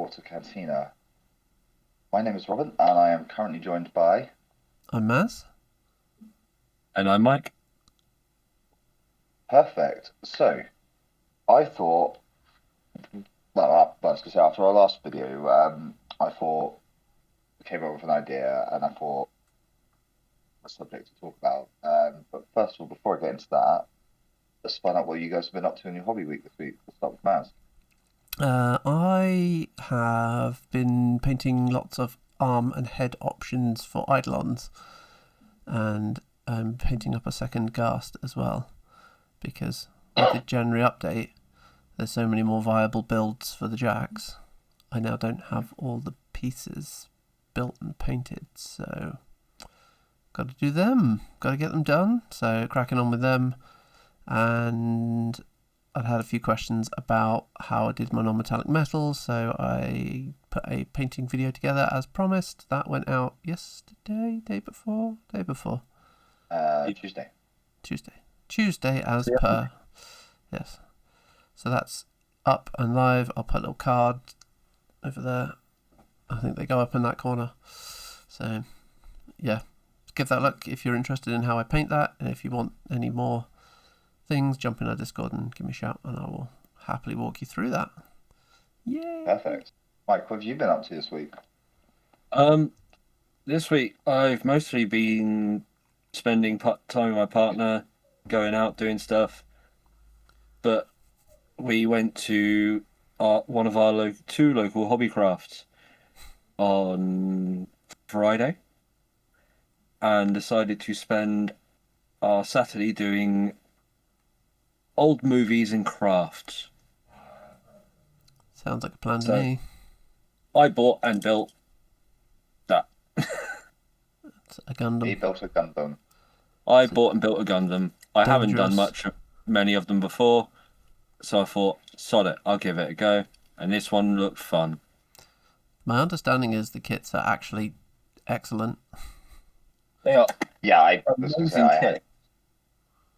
Water Cantina. My name is Robin, and I am currently joined by... I'm Maz. And I'm Mike. Perfect. So, I thought... Well, I was going to say, after our last video, I thought... I came up with an idea, and I thought... a subject to talk about. But first of all, before I get into that, let's find out what you guys have been up to in your hobby week this week. Let's start with Maz. I have been painting lots of arm and head options for Eidolons, and I'm painting up a second Ghast as well, because with the January update, there's so many more viable builds for the Jacks. I now don't have all the pieces built and painted, so got to do them. Got to get them done. So cracking on with them, and I'd had a few questions about how I did my non-metallic metals, so I put a painting video together as promised. That went out yesterday, day before. Tuesday as per. Yes. So that's up and live. I'll put a little card over there. I think they go up in that corner. So, yeah. Give that a look if you're interested in how I paint that, and if you want any more things, jump in our Discord and give me a shout, and I will happily walk you through that. Yay! Perfect. Mike, what have you been up to this week? This week I've mostly been spending time with my partner, going out doing stuff. But we went to one of our two local hobby crafts on Friday, and decided to spend our Saturday doing old movies and crafts. Sounds like a plan to me. I bought and built that. It's a Gundam. He built a Gundam. I bought and built a Gundam. I haven't done many of them before, so I thought, sod it, I'll give it a go. And this one looked fun. My understanding is the kits are actually excellent. They are. Yeah, I was going to say,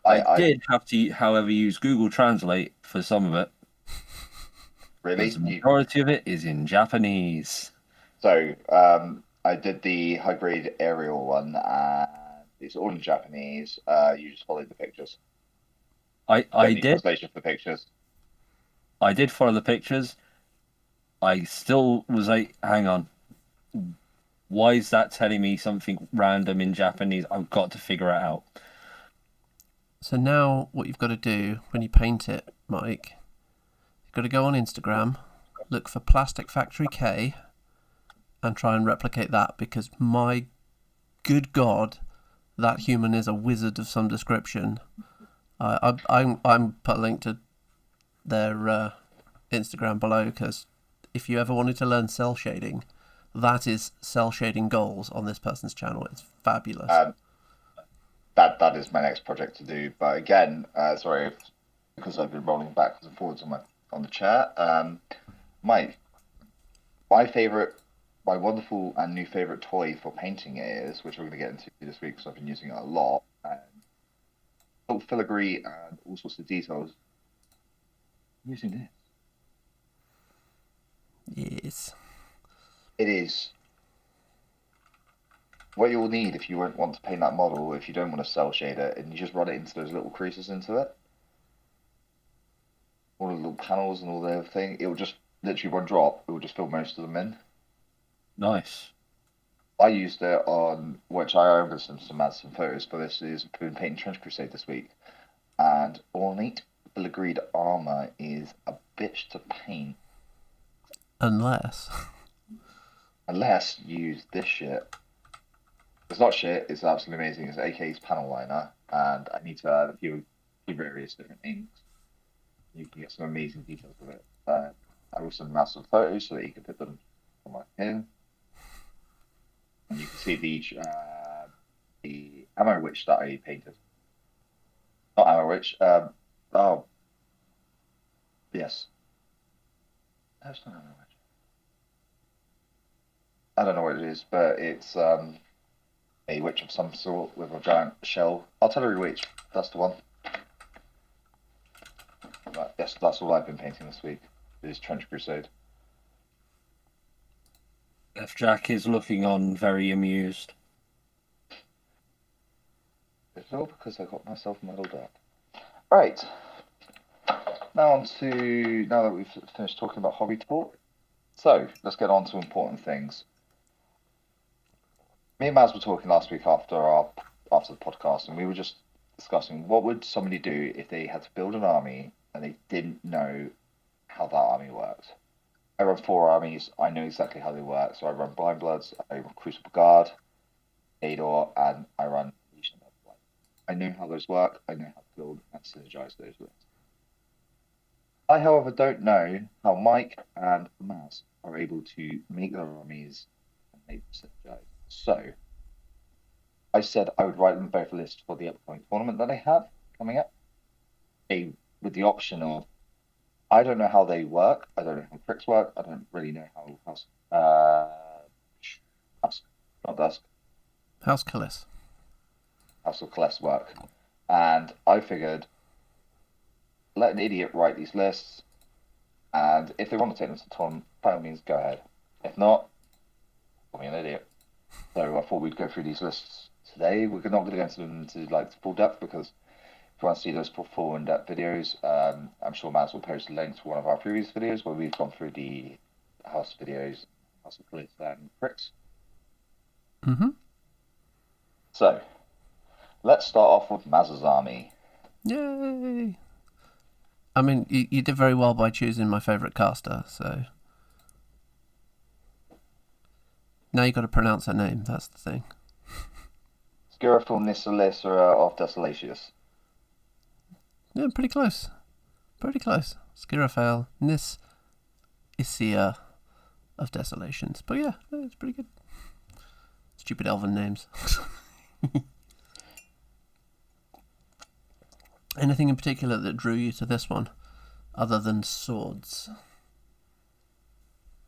I did have to, however, use Google Translate for some of it. Really? The majority of it is in Japanese. So, I did the high-grade aerial one, and it's all in Japanese. You just follow the pictures. I did. Translation for pictures. I did follow the pictures. I still was like, hang on. Why is that telling me something random in Japanese? I've got to figure it out. So now what you've got to do when you paint it, Mike, you've got to go on Instagram, look for Plastic Factory K, and try and replicate that, because my good God, that human is a wizard of some description. I'm put a link to their Instagram below, because if you ever wanted to learn cell shading, that is cell shading goals on this person's channel. It's fabulous. That is my next project to do. But again, sorry, because I've been rolling backwards and forwards on the chair. My wonderful and new favorite toy for painting is, which we're going to get into this week because I've been using it a lot, little filigree and all sorts of details. I'm using this. Yes. It is what you'll need if you won't want to paint that model, if you don't want to cell shade it, and you just run it into those little creases into it. All the little panels and all the other thing. It will just, literally one drop, it will just fill most of them in. Nice. I used it on, which I am going to add some photos, but this is been painting Trench Crusade this week. And ornate filigreed armor is a bitch to paint. Unless you use this shit. It's not shit, it's absolutely amazing. It's AK's panel liner, and I need to add a few various different inks. You can get some amazing details with it. I also made some photos so that you can put them on my pin. And you can see the Ammo Witch that I painted. Not Ammo Witch, oh, yes. That's not Ammo Witch. I don't know what it is, but it's a witch of some sort with a giant shell. Artillery witch, that's the one. But yes, that's all I've been painting this week, is Trench Crusade. F. Jack is looking on very amused. It's all because I got myself muddled up. Right. Now that we've finished talking about hobby talk, so let's get on to important things. Me and Maz were talking last week after the podcast, and we were just discussing what would somebody do if they had to build an army and they didn't know how that army worked. I run 4 armies. I know exactly how they work. So I run Blind Bloods, I run Crucible Guard, Ador, and I run Legion of Light. I know how those work. I know how to build and synergize those lists. I, however, don't know how Mike and Mazz are able to make their armies and make them synergize. So I said I would write them both lists for the upcoming tournament that I have coming up. With the option of I don't know how they work. I don't know how tricks work. I don't really know how House Callis. House of Celeste work. And I figured, let an idiot write these lists, and if they want to take them to the tournament, by all means, go ahead. If not, call me an idiot. So I thought we'd go through these lists today. We're not going to go into them to full depth because if you want to see those full in-depth videos, I'm sure Maz will post a link to one of our previous videos where we've gone through the house videos, House of Blitz and Pricks. Mm-hmm. So, let's start off with Maz's army. Yay! I mean, you did very well by choosing my favourite caster, so... Now you got to pronounce her name, that's the thing. Skirafil Nissalissera of Desolatius. Yeah, pretty close. Pretty close. Skirafel, Isia of Desolations. But yeah, it's pretty good. Stupid elven names. Anything in particular that drew you to this one, other than swords?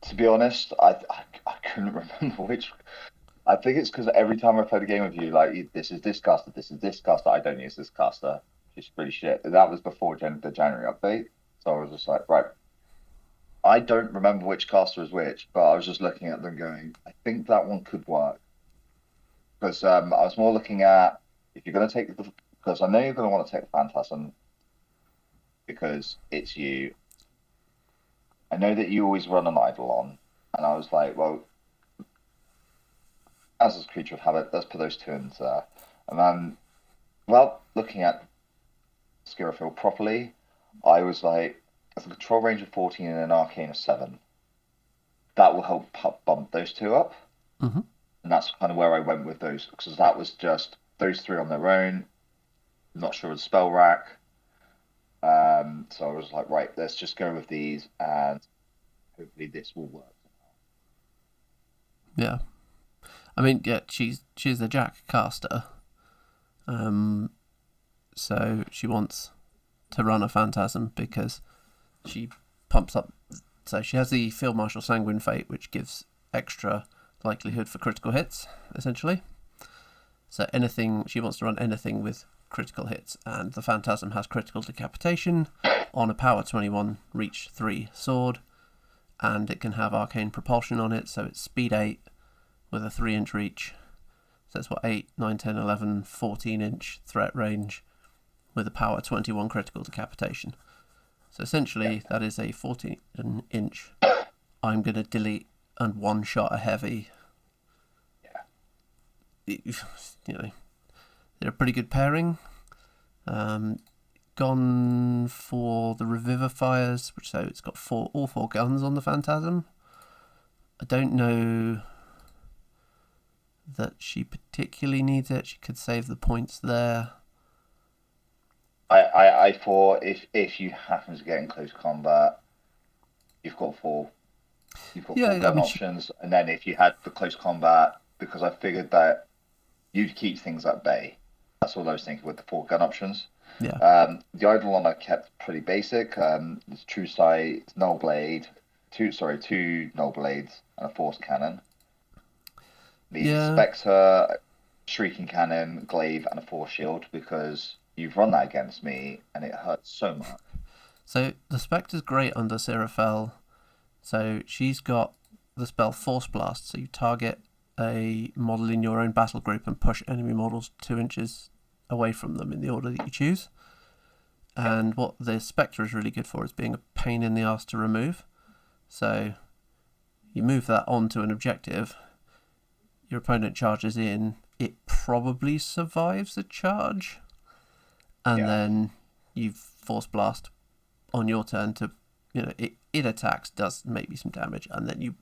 To be honest, I couldn't remember which. I think it's because every time I played a game with you, like, this is this caster, I don't use this caster. It's pretty shit. That was before the January update, so I was just like, right. I don't remember which caster is which, but I was just looking at them going, I think that one could work. Because I was more looking at, if you're going to take because I know you're going to want to take the Phantasm, because it's you. I know that you always run an Eidolon, and I was like, well, as a creature of habit, let's put those 2 into there. And then, well, looking at Skirafil properly, I was like, as a control range of 14 and an arcane of 7, that will help bump those 2 up. Mm-hmm. And that's kind of where I went with those, because that was just those 3 on their own. I'm not sure of the spell rack. So I was like, right, let's just go with these, and hopefully this will work. Yeah. I mean, yeah, she's a Jack caster. So she wants to run a Phantasm because she pumps up. So she has the Field Marshal Sanguine Fate, which gives extra likelihood for critical hits, essentially. So she wants to run anything with critical hits, and the Phantasm has critical decapitation on a power 21 reach 3 sword, and it can have arcane propulsion on it, so it's speed 8 with a 3-inch reach. So that's 8, 9, 10, 11, 14-inch threat range with a power 21 critical decapitation. So essentially that is a 14-inch. I'm going to delete and one-shot a heavy. You know, they're a pretty good pairing. Gone for the Revivifiers, so it's got all four guns on the Phantasm. I don't know that she particularly needs it. She could save the points there. I thought if you happen to get in close combat, you've got four gun options, and then if you had the close combat, because I figured that you'd keep things at bay. That's all I was thinking with the 4 gun options. Yeah. The Eidolon I kept pretty basic. It's True Sight, Null Blade, two Null Blades, and a Force Cannon. The Spectre, Shrieking Cannon, Glaive, and a Force Shield, because you've run that against me, and it hurts so much. So the Spectre's great under Seraphel. So she's got the spell Force Blast, so you target a model in your own battle group and push enemy models 2 inches away from them in the order that you choose. And what the Spectre is really good for is being a pain in the ass to remove. So you move that onto an objective, your opponent charges in, it probably survives a charge, and then you Force Blast on your turn to, it attacks, does maybe some damage, and then you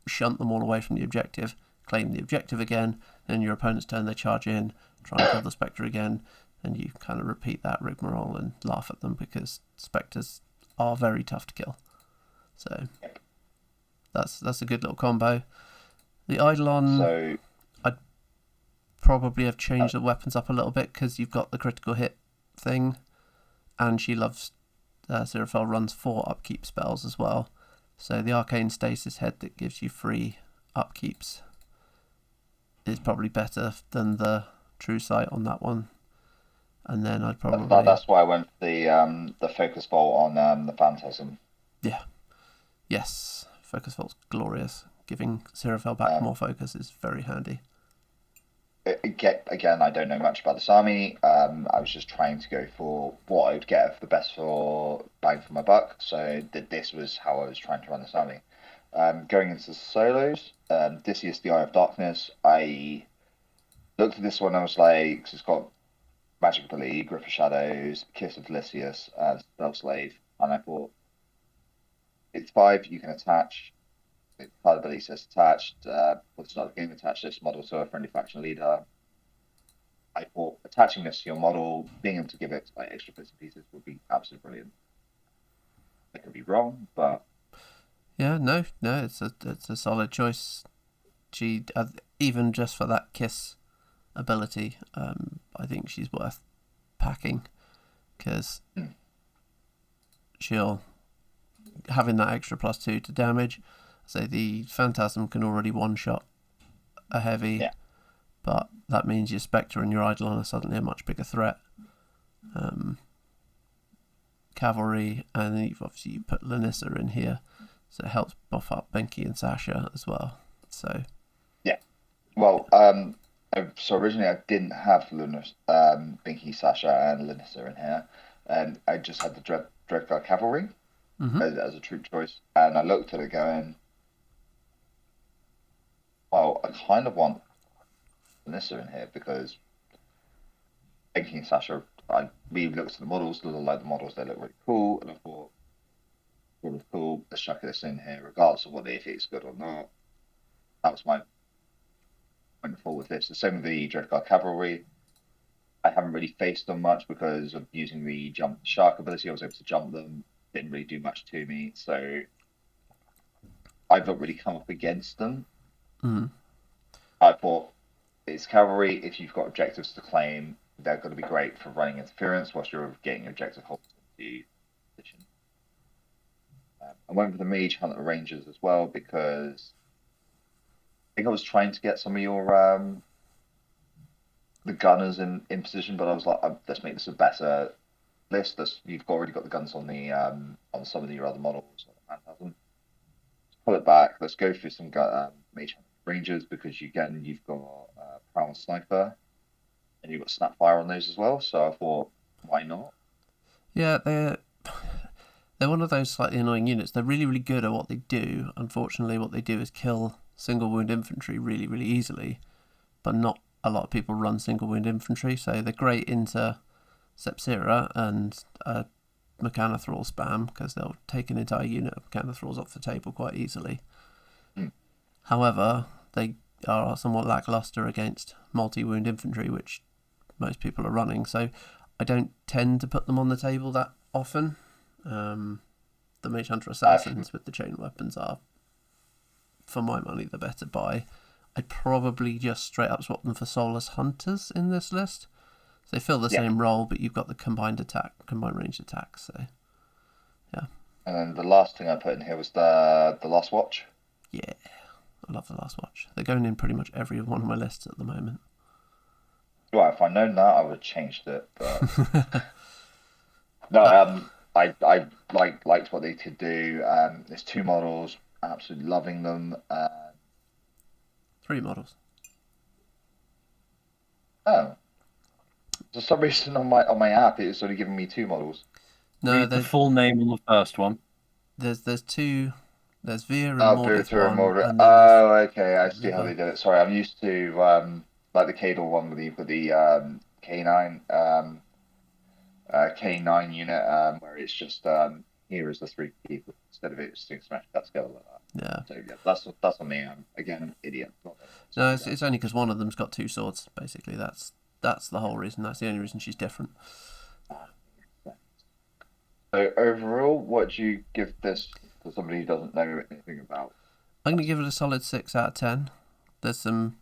shunt them all away from the objective, claim the objective again, and your opponent's turn they charge in, try and kill the Spectre again, and you kind of repeat that rigmarole and laugh at them because Spectres are very tough to kill. So that's a good little combo. The Eidolon, I'd probably have changed the weapons up a little bit because you've got the critical hit thing, and she loves, Seraphel runs 4 upkeep spells as well. So the Arcane Stasis head that gives you free upkeeps is probably better than the True Sight on that one. And then I'd probably... That's why I went for the Focus Bolt on the Phantasm. Yeah. Yes. Focus Bolt's glorious. Giving Seraphel back more focus is very handy. Again, I don't know much about this army. I was just trying to go for what I would get for the best for bang for my buck. So this was how I was trying to run this army. Going into the solos, Odysseus, the Eye of Darkness. I looked at this one. I was like, it's got Magic Ability, Grip of Shadows, Kiss of Odysseus, and Spell Slave, and I thought it's 5. You can attach. Card ability says attached. With start of the game, attach this model to a friendly faction leader. I thought attaching this to your model, being able to give it like extra bits and pieces, would be absolutely brilliant. I could be wrong, but yeah, no, it's a solid choice. She even just for that kiss ability, I think she's worth packing because she'll having that extra +2 to damage. So the Phantasm can already one-shot a heavy, but that means your Spectre and your Eidolon are suddenly a much bigger threat. Cavalry, and then you put Lanissa in here, so it helps buff up Benki and Sasha as well. So yeah, well, so originally I didn't have Benki, Sasha, and Lanissa in here, and I just had the Dreadguard Cavalry as a troop choice, and I looked at it going, well, I kind of want Lanissa in here because Benki and Sasha, we looked at the models, they look really cool, and I thought, really cool, let's chuck this in here, regardless of if it's good or not. That was my point forward with this. The same with the Dreadguard Cavalry. I haven't really faced them much because of using the jump shark ability. I was able to jump them, didn't really do much to me, so I've not really come up against them. I thought it's cavalry. If you've got objectives to claim, they're going to be great for running interference whilst you're getting your objective hold into position. I went for the Mage Hunter Rangers as well because I think I was trying to get some of your the gunners in position, but I was like, let's make this a better list. You've already got the guns on the on some of your other models. Let's pull it back. Let's go through some Mage Hunter Rangers because you've got Prowl and Sniper, and you've got Snapfire on those as well. So I thought, why not? Yeah, they're one of those slightly annoying units. They're really, really good at what they do. Unfortunately, what they do is kill single wound infantry really, really easily, but not a lot of people run single wound infantry. So they're great into Sepsira and Mechanothrall spam because they'll take an entire unit of Mechanothralls off the table quite easily. However, they are somewhat lackluster against multi-wound infantry, which most people are running. So I don't tend to put them on the table that often. The Mage Hunter Assassins with the chain weapons are, for my money, the better buy. I'd probably just straight up swap them for Soulless Hunters in this list. So they fill the same role, but you've got the combined range attack. So, yeah. And then the last thing I put in here was the Last Watch. Yeah. I love the Last Watch. They're going in pretty much every one of my lists at the moment. Well, if I'd known that, I would have changed it. But no, I liked what they could do. There's 2 models. absolutely loving them. 3 models. Oh, for some reason on my app it's only giving me 2 models. No, Read the full name on the first one. there's 2. There's Veer and Oh, Mordith Birthra and one, Mordred. and then there's Oh, okay. I see how River. they did it. Sorry, I'm used to like the Cadle one with the K9 K9 unit where it's just here is the 3 people instead of it just being smashed that together like that. Yeah. So yeah, that's on me. I'm again an idiot. No, it's only because one of them's got 2 swords. Basically, that's the whole reason. That's the only reason she's different. So overall, what do you give this to somebody who doesn't know anything about? I'm going to give it a solid 6 out of 10. There's some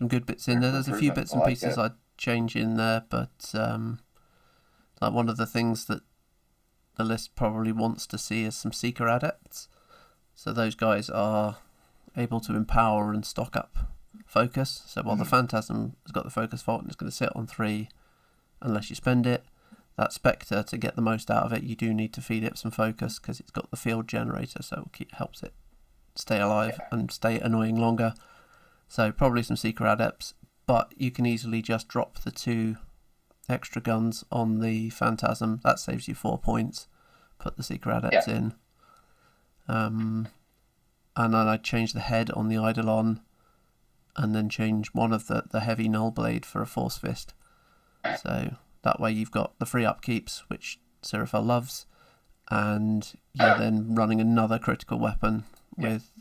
good bits in there. There's a few Improvement, bits I and like pieces it. I'd change in there, but like one of the things that the list probably wants to see is some Seeker Adepts. So those guys are able to empower and stock up focus. So while the Phantasm has got the focus fault and it's going to sit on 3 unless you spend it, that Spectre, to get the most out of it, you do need to feed it some focus because it's got the field generator, so it helps it stay alive and stay annoying longer. So probably some Seeker Adepts, but you can easily just drop the 2 extra guns on the Phantasm. That saves you 4 points. Put the Seeker Adepts in. And then I'd change the head on the Eidolon, and then change one of the heavy Null Blade for a Force Fist. So that way you've got the free upkeeps, which Seraphel loves, and you're then running another critical weapon with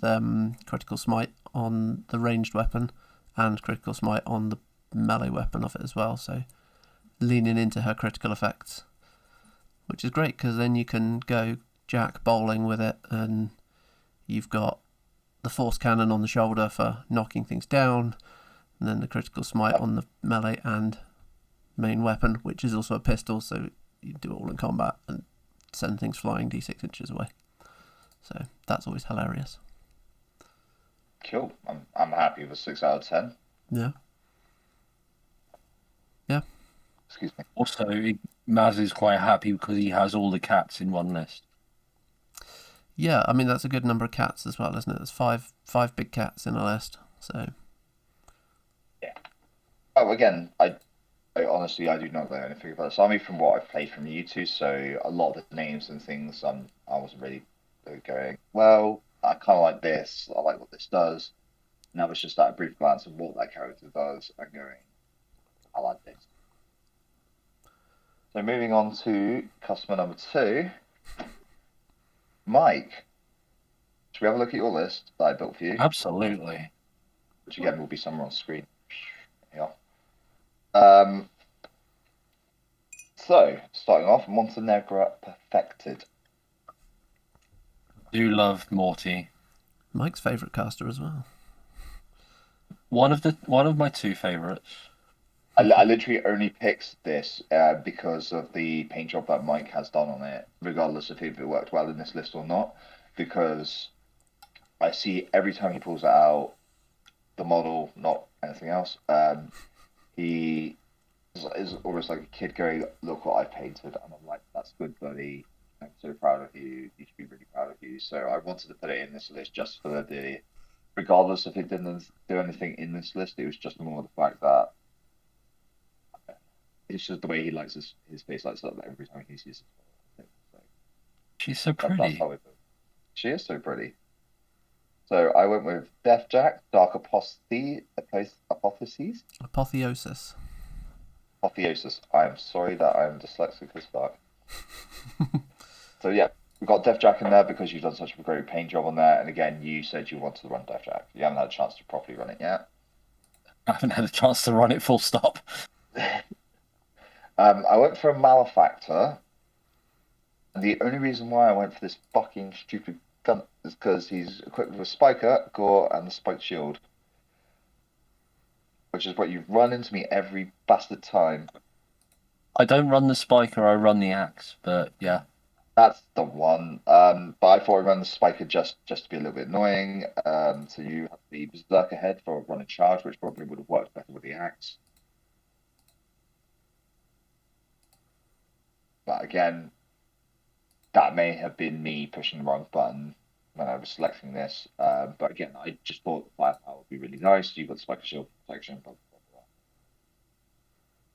critical smite on the ranged weapon and critical smite on the melee weapon of it as well. So leaning into her critical effects, which is great because then you can go Jack bowling with it, and you've got the force cannon on the shoulder for knocking things down, and then the critical smite on the melee and main weapon, which is also a pistol, so you do it all in combat and send things flying d6 inches away. So that's always hilarious. Cool. I'm happy with 6 out of 10. Yeah. Excuse me. Also, Maz is quite happy because he has all the cats in one list. Yeah, I mean that's a good number of cats as well, isn't it? There's five big cats in a list. So yeah. Oh, again, I honestly I do not know anything about this army from what I've played from you two. So a lot of the names and things, I wasn't really going. Well, I kind of like this. I like what this does. And that was just that brief glance of what that character does, and going, I like this. So moving on to customer number 2, Mike. Should we have a look at your list that I built for you? Absolutely. Which again will be somewhere on screen. Yeah. So starting off, Montenegro Perfected. Do love Morty. Mike's favourite caster as well. One of my 2 favourites. I literally only picked this because of the paint job that Mike has done on it, regardless of if it worked well in this list or not. Because I see every time he pulls it out, the model, not anything else. He is almost like a kid going, "Look what I painted," and I'm like, "That's good, buddy. I'm so proud of you. You should be really proud of you." So I wanted to put it in this list just for the, regardless if it didn't do anything in this list, it was just more the fact that it's just the way he likes his face lights up every time he sees it. So She's so that's pretty. how it. She is so pretty. So I went with Death Jack, Dark Aposthesis. Apotheosis. Apotheosis. I am sorry that I'm dyslexic as fuck. So yeah, we've got Death Jack in there because you've done such a great paint job on there. And again, you said you wanted to run Death Jack. You haven't had a chance to properly run it yet. I haven't had a chance to run it full stop. I went for a Malefactor. And the only reason why I went for this fucking stupid gun is because he's equipped with a Spiker, Gore, and the Spiked Shield. Which is what you've run into me every bastard time. I don't run the Spiker, I run the Axe, but yeah. That's the one. But I thought I'd run the Spiker just to be a little bit annoying. So you have the Berserker head for a running charge, which probably would have worked better with the Axe. But again, that may have been me pushing the wrong button. when I was selecting this. But again, I just thought firepower would be really nice. You've got spiker shield protection, blah, blah, blah, blah.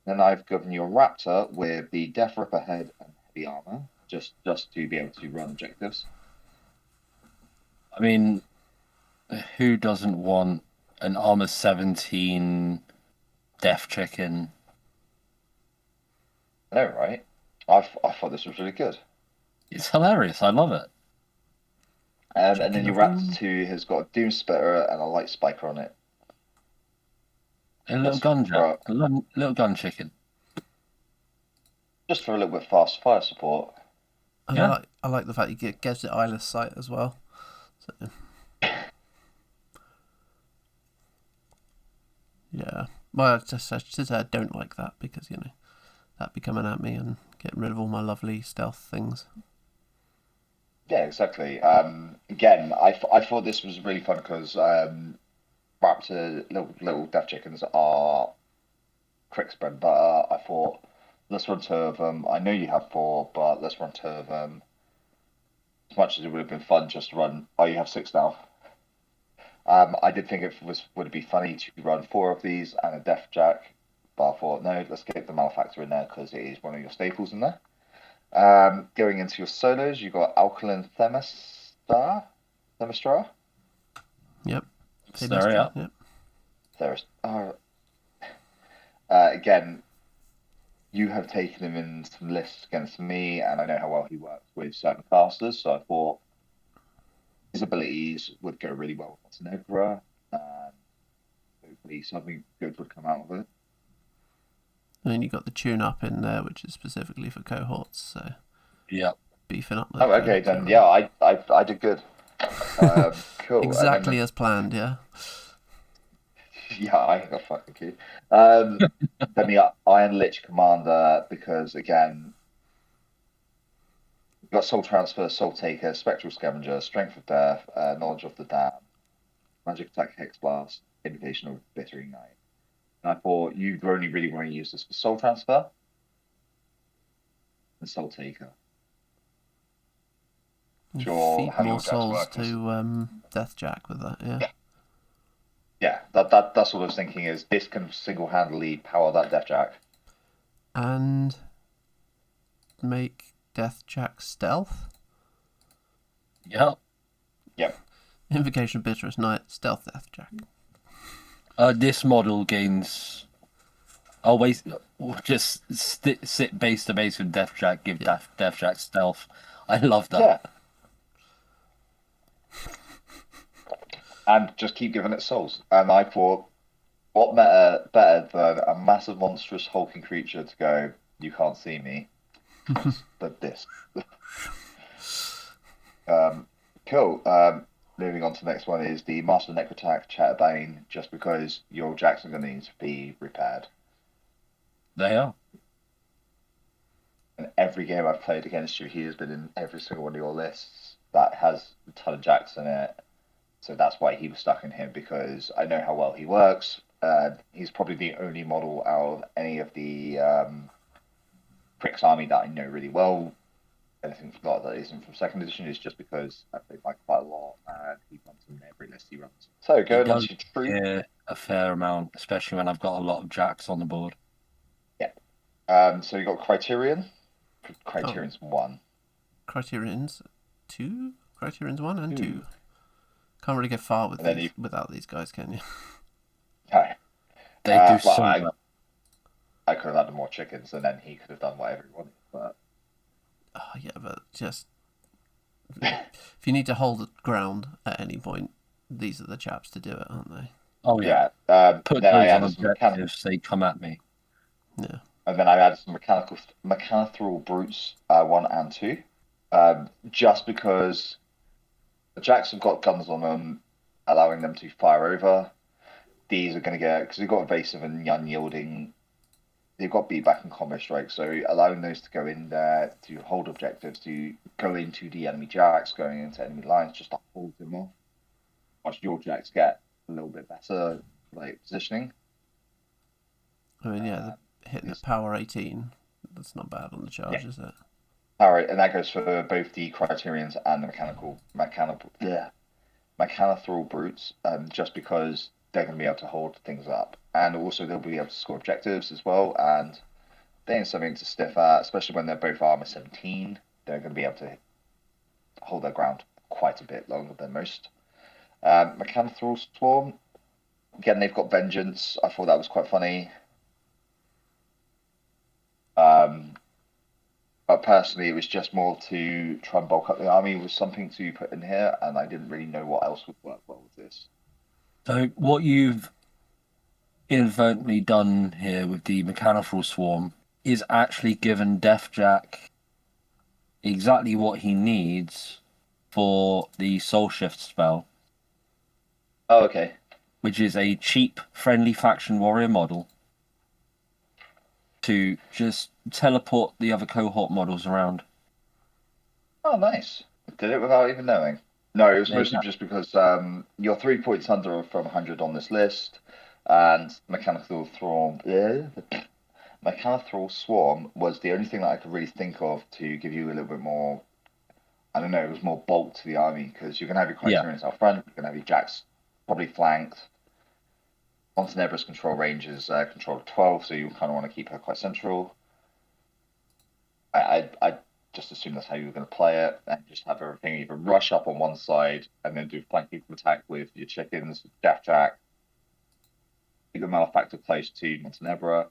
Then I've given you a Raptor with the Death Ripper head and heavy armor, just to be able to run objectives. I mean, who doesn't want an armor 17 death chicken? I know, right? I thought this was really good. It's hilarious. I love it. And then Chicken your of Raptor 2 has got a Doom Splitter and a Light Spiker on it. A little Just gun for- jack, a little gun chicken. Just for a little bit fast fire support. And Yeah. I like the fact you gives it eyeless sight as well. So, yeah. Well, I should say I don't like that because, that be coming at me and getting rid of all my lovely stealth things. Yeah, exactly. Again, I thought this was really fun because Raptor little death chickens are quick spread butter. I thought let's run two of them. I know you have four, but let's run two of them. As much as it would have been fun just to run. Oh, you have six now. I did think would it be funny to run four of these and a death jack, but I thought no, let's get the malefactor in there because it is one of your staples in there. Going into your solos, you got Alkaline Themystra. Yep. Sorry, yeah. Yep. There's again, you have taken him in some lists against me, and I know how well he works with certain casters, so I thought his abilities would go really well with Montenegro, and hopefully something good would come out of it. And then you got the tune up in there, which is specifically for cohorts. So Yeah. beefing up. Oh, okay, then yeah, I did good. Cool. Exactly as planned. Yeah. Yeah, I got fucking key. Then the Iron Lich Commander, because again, you've got Soul Transfer, Soul Taker, Spectral Scavenger, Strength of Death, Knowledge of the Damned, Magic Attack, Hex Blast, Invocation of Bitter Ignite. And I thought you'd only really want to use this for Soul Transfer and Soul Taker. Sure, Feed how your more decks souls work to Death Jack with that. Yeah. Yeah, that's what I was thinking is this can single-handedly power that Death Jack. And make Death Jack stealth. Yep. Yep. Invocation of Bitterest Night, stealth Death Jack. This model gains. Always just sit base to base with Death Jack. Give Death Jack stealth. I love that. Yeah. And just keep giving it souls. And I thought, what better than a massive, monstrous, hulking creature to go, you can't see me, but this. Cool. Moving on to the next one is the Master Necrotac Chatterbane, just because your jacks are going to need to be repaired. They are. And every game I've played against you, he has been in every single one of your lists that has a ton of jacks in it. So that's why he was stuck in him, because I know how well he works. He's probably the only model out of any of the Prick's army that I know really well. Anything that isn't from second edition is just because I played Mike quite a lot, and he runs in every list he runs. So going on to True. Yeah, a fair amount, especially when I've got a lot of jacks on the board. Yeah. So you got Criterion. Criterion's 1. Criterion's 2? Criterion's 1 and 2. Can't really get far with without these guys, can you? Okay. They do so well. I could have had more chickens, and then he could have done whatever he wanted. But yeah, but just if you need to hold the ground at any point, these are the chaps to do it, aren't they? Oh yeah. Put then those on objectives. They come at me. Yeah. And then I added some mechanical brutes 1 and 2, just because the jacks have got guns on them, allowing them to fire over. These are going to get, because they've got evasive and unyielding, they've got beatback and combo strike, so allowing those to go in there to hold objectives, to go into the enemy jacks, going into enemy lines, just to hold them off. Watch your jacks get a little bit better, positioning. I mean, yeah, hitting the power 18, that's not bad on the charge, is it? Alright, and that goes for both the Criterions and the Mechanothrall brutes, just because they're going to be able to hold things up, and also they'll be able to score objectives as well, and they ain't something to sniff at, especially when they're both armor 17. They're going to be able to hold their ground quite a bit longer than most. Mechanothrall Swarm, again, they've got Vengeance. I thought that was quite funny. But personally, it was just more to try and bulk up the army with something to put in here, and I didn't really know what else would work well with this. So what you've inadvertently done here with the Mechanothrall Swarm is actually given Deathjack exactly what he needs for the Soul Shift spell. Oh, okay. Which is a cheap, friendly faction warrior model to just teleport the other cohort models around. Oh, nice. Did it without even knowing. No, it was There you mostly go. just because you're 3 points under from 100 on this list, and Mechanothrall Swarm was the only thing that I could really think of to give you a little bit more. I don't know, it was more bulk to the army because you're gonna have your Criterions out front, you're gonna have your Jacks probably flanked. Montenebra's control range is control of 12, so you kind of want to keep her quite central. I just assume that's how you were going to play it, and just have everything either rush up on one side and then do flanking attack with your chickens, Deathjack, keep the Malefactor close to Montenebra,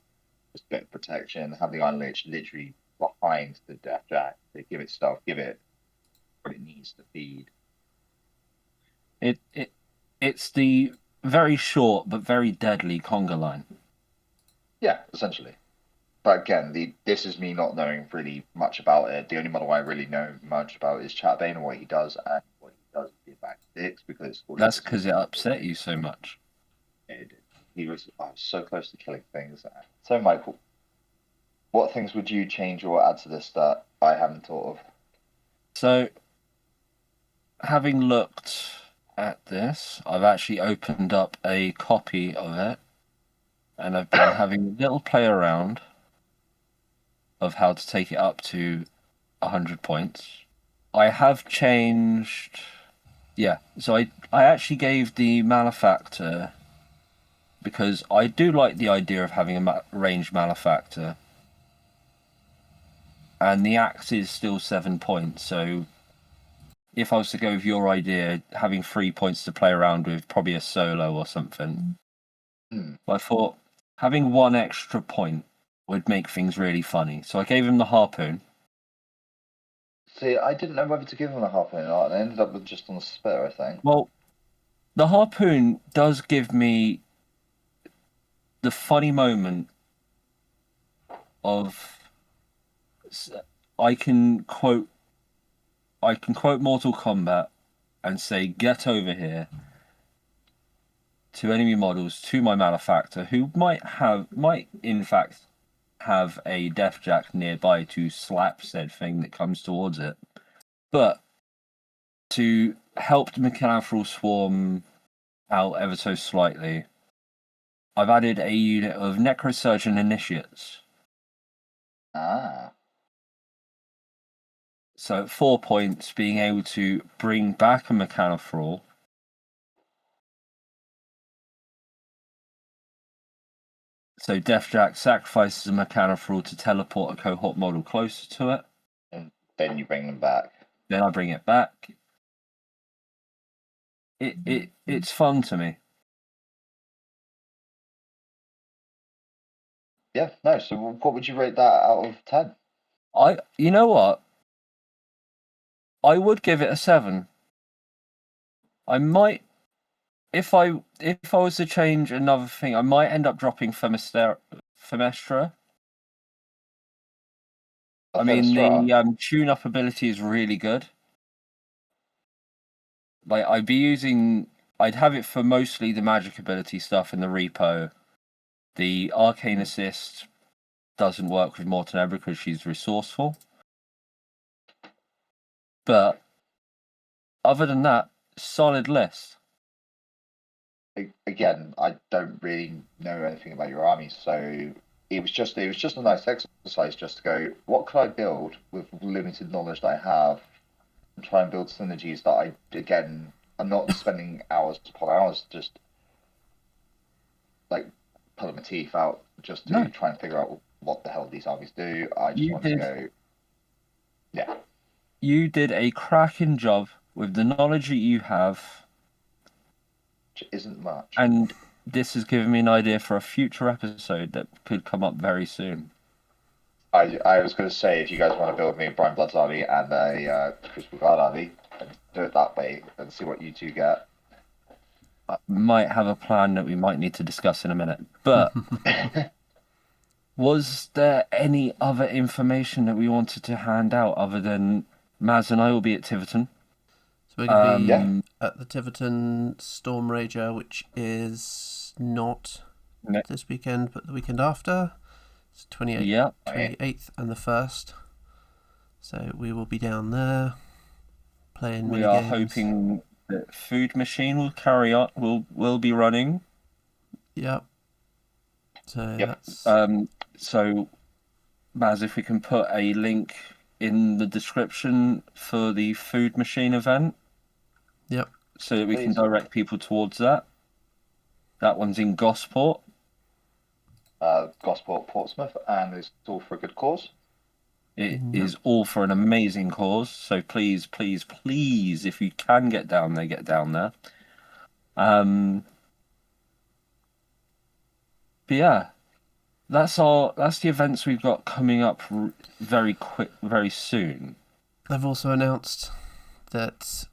just a bit of protection, have the Iron Lich literally behind the Deathjack to give it stuff, give it what it needs to feed. It's the very short but very deadly conga line. Yeah, essentially. But again, this is me not knowing really much about it. The only model I really know much about is Chatbane and what he does, and what he does is give back six because That's because it upset you so much. I was so close to killing things. So, Michael, what things would you change or add to this that I haven't thought of? So, having looked at this, I've actually opened up a copy of it, and I've been having a little play around of how to take it up to 100 points. I have changed. Yeah, so I actually gave the Malefactor because I do like the idea of having a ranged Malefactor. And the axe is still 7 points, so if I was to go with your idea, having 3 points to play around with, probably a solo or something. I thought having 1 extra point would make things really funny. So I gave him the harpoon. See, I didn't know whether to give him a harpoon or not, and I ended up with just on the spit, I think. Well, the harpoon does give me the funny moment of I can quote Mortal Kombat and say, "Get over here," to enemy models, to my Malefactor, who might in fact have a Deathjack nearby to slap said thing that comes towards it. But to help the Mechanothrall Swarm out ever so slightly, I've added a unit of Necrosurgeon Initiates. Ah. So at 4 points, being able to bring back a Mechanothrall. So Deathjack sacrifices a Mechanothrall to teleport a cohort model closer to it. And then you bring them back. Then I bring it back. It's fun to me. Yeah, no, so what would you rate that out of 10? You know what? I would give it a 7. I might, if I was to change another thing, I might end up dropping Femestra. I mean, the tune-up ability is really good. Like, I'd have it for mostly the magic ability stuff in the repo. The arcane assist doesn't work with Mortenebra because she's resourceful. But other than that, solid list. Again, I don't really know anything about your army, so it was just a nice exercise just to go, what could I build with limited knowledge that I have, and try and build synergies that I'm not spending hours upon hours just like pulling my teeth out just to No, try and figure out what the hell these armies do. I just you want to did. go, yeah, You did a cracking job with the knowledge that you have, which isn't much. and this has given me an idea for a future episode that could come up very soon. I was going to say, if you guys want to build me a Brian Blood's army and a Crystal Guard army, and do it that way and see what you two get. I might have a plan that we might need to discuss in a minute. But was there any other information that we wanted to hand out other than Maz and I will be at Tiverton? So we're going to be Yeah. at the Tiverton Storm Rager, which is not Ne- this weekend, but the weekend after. It's 28th, Yeah. 28th and the 1st. So we will be down there playing We mini are games. hoping that Food Machine will carry on. Will be running. Yep. So Yep. that's So, Maz, if we can put a link in the description for the Food Machine event, yep. so that we can Please. direct people towards that. That one's in Gosport. Gosport, Portsmouth, and it's all for a good cause. It is all for an amazing cause. So please, please, please, if you can get down there, get down there. But yeah, that's the events we've got coming up very soon. They've also announced that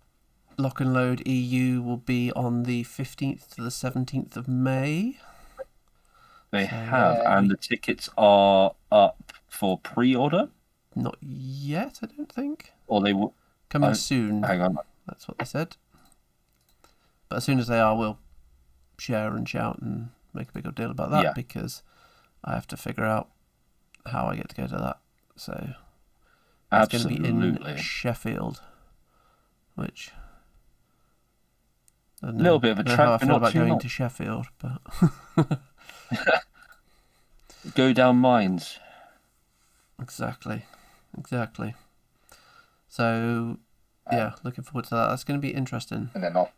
Lock and Load EU will be on the 15th to the 17th of May. They So, have, and the tickets are up for pre-order, Not yet, I don't think. or they will. Coming soon. Hang on. That's what they said. But as soon as they are, we'll share and shout and make a big old deal about that, Yeah. because I have to figure out how I get to go to that. So it's going to be in Absolutely. Sheffield, which I don't A little know. bit of a I don't know trek, how I but feel not about too going much. to Sheffield, but Go down mines. exactly. So yeah, looking forward to that. That's going to be interesting. And then off.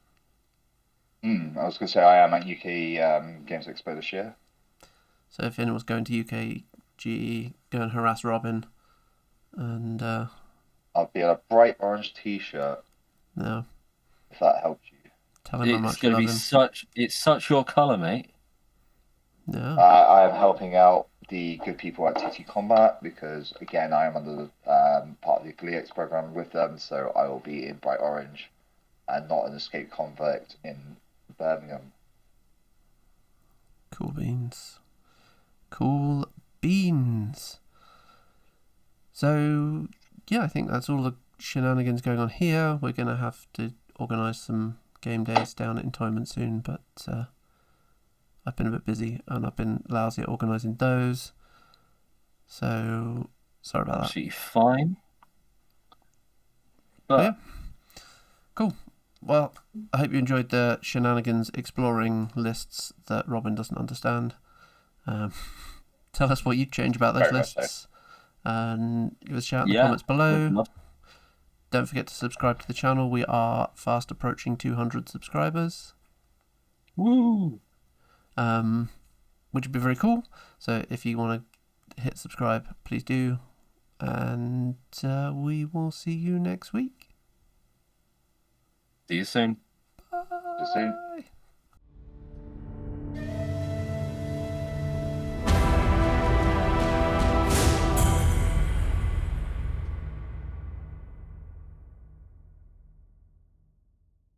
I was going to say I am at UK Games Expo this year. So if anyone's going to UKGE, go and harass Robin, and I'll be in a bright orange T-shirt no, if that helps you. tell him how It's much you going to love be him. it's such your colour, mate. No. I am helping out the good people at TT Combat because again I am under the part of the Gleex program with them, so I will be in bright orange and not an escaped convict in Birmingham. Cool beans. Cool beans. So, yeah, I think that's all the shenanigans going on here. We're going to have to organise some game days down at Entoyment soon, but I've been a bit busy and I've been lousy at organising those. So, sorry about that. Absolutely fine. But But yeah. Cool. Well, I hope you enjoyed the shenanigans exploring lists that Robin doesn't understand. Tell us what you'd change about those Very much so. lists. And give us a shout in the yeah, comments below. would love- Don't forget to subscribe to the channel. We are fast approaching 200 subscribers, Woo! which would be very cool. So if you want to hit subscribe, please do. And we will see you next week. See you soon. Bye. See you soon.